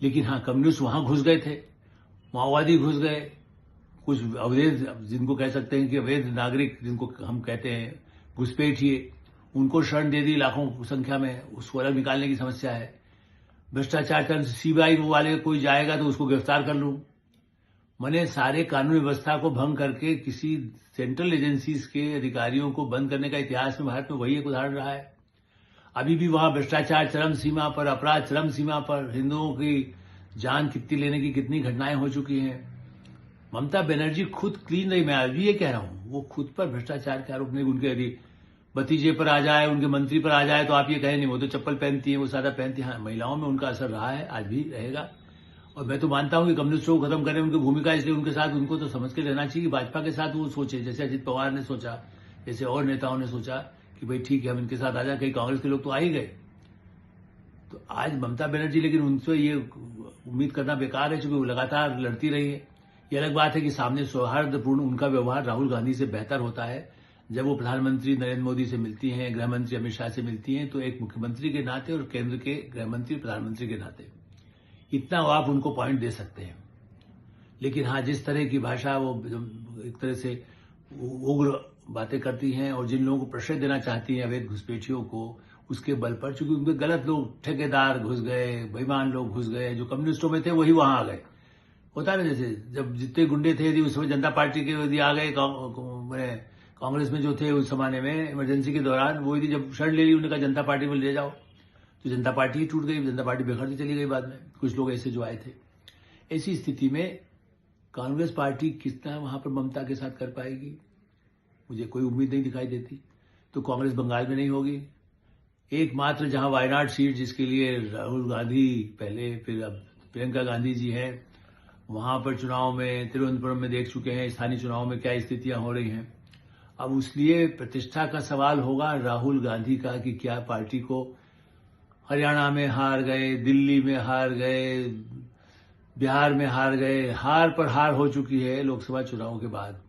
लेकिन हाँ, कम्युनिस्ट वहां घुस गए थे, माओवादी घुस गए, कुछ अवैध, जिनको कह सकते हैं कि अवैध नागरिक, जिनको हम कहते हैं घुसपैठिए, उनको शरण दे दी लाखों संख्या में, उसको अलग निकालने की समस्या है। भ्रष्टाचार करने से सीबीआई वाले कोई जाएगा तो उसको गिरफ्तार कर लूं। मैंने सारे कानून व्यवस्था को भंग करके किसी सेंट्रल एजेंसीज के अधिकारियों को बंद करने का इतिहास में भारत में वही एक उदाहरण रहा है। अभी भी वहां भ्रष्टाचार चरम सीमा पर, अपराध चरम सीमा पर, हिंदुओं की जान कितनी लेने की कितनी घटनाएं हो चुकी हैं। ममता बनर्जी खुद क्लीन रही, मैं अभी ये कह रहा हूं, वो खुद पर भ्रष्टाचार के आरोप नहीं, उनके यदि भतीजे पर आ जाए, उनके मंत्री पर आ जाए तो आप ये कहें नहीं वो तो चप्पल पहनती है, वो सादा पहनती है। हाँ, महिलाओं में उनका असर रहा है, आज भी रहेगा। और मैं तो मानता हूं कि कम्युनिस्टों को खत्म करें उनकी भूमिका, इसलिए उनके साथ उनको तो समझ के रहना चाहिए कि भाजपा के साथ वो सोचे, जैसे अजित पवार ने सोचा, जैसे और नेताओं ने सोचा कि भाई ठीक है हम इनके साथ आ जाए। कई कांग्रेस के लोग तो आ ही गए। तो आज ममता बनर्जी, लेकिन उनसे ये उम्मीद करना बेकार है, चूंकि वो लगातार लड़ती रही है। ये अलग बात है कि सामने सौहार्दपूर्ण उनका व्यवहार राहुल गांधी से बेहतर होता है। जब वो प्रधानमंत्री नरेंद्र मोदी से मिलती हैं, गृह मंत्री अमित शाह से मिलती हैं, तो एक मुख्यमंत्री के नाते और केंद्र के गृह मंत्री प्रधानमंत्री के नाते इतना आप उनको पॉइंट दे सकते हैं। लेकिन हाँ, जिस तरह की भाषा वो एक तरह से उग्र बातें करती हैं और जिन लोगों को प्रश्रय देना चाहती हैं अवैध घुसपैठियों को, उसके बल पर, चूंकि उनके गलत लोग, ठेकेदार घुस गए, बेईमान लोग घुस गए, जो कम्युनिस्टों में थे वही वहां आ गए। होता ना, जैसे जब जितने गुंडे थे यदि उसमें जनता पार्टी के यदि आ गए, कांग्रेस में जो थे उस जमाने में इमरजेंसी के दौरान, वो यदि जब शरण ले ली, उन्होंने कहा जनता पार्टी में ले जाओ, तो जनता पार्टी ही टूट गई, जनता पार्टी बिखरती चली गई बाद में, कुछ लोग ऐसे जो आए थे। ऐसी स्थिति में कांग्रेस पार्टी कितना वहां पर ममता के साथ कर पाएगी, मुझे कोई उम्मीद नहीं दिखाई देती। तो कांग्रेस बंगाल में नहीं होगी, एकमात्र जहां वायनाड सीट जिसके लिए राहुल गांधी पहले, फिर अब प्रियंका गांधी जी हैं, वहां पर चुनाव में तिरुवनंतपुरम में देख चुके हैं स्थानीय चुनाव में क्या स्थितियां हो रही हैं। अब उसलिए प्रतिष्ठा का सवाल होगा राहुल गांधी का कि क्या पार्टी को, हरियाणा में हार गए, दिल्ली में हार गए, बिहार में हार गए, हार पर हार हो चुकी है लोकसभा चुनाव के बाद।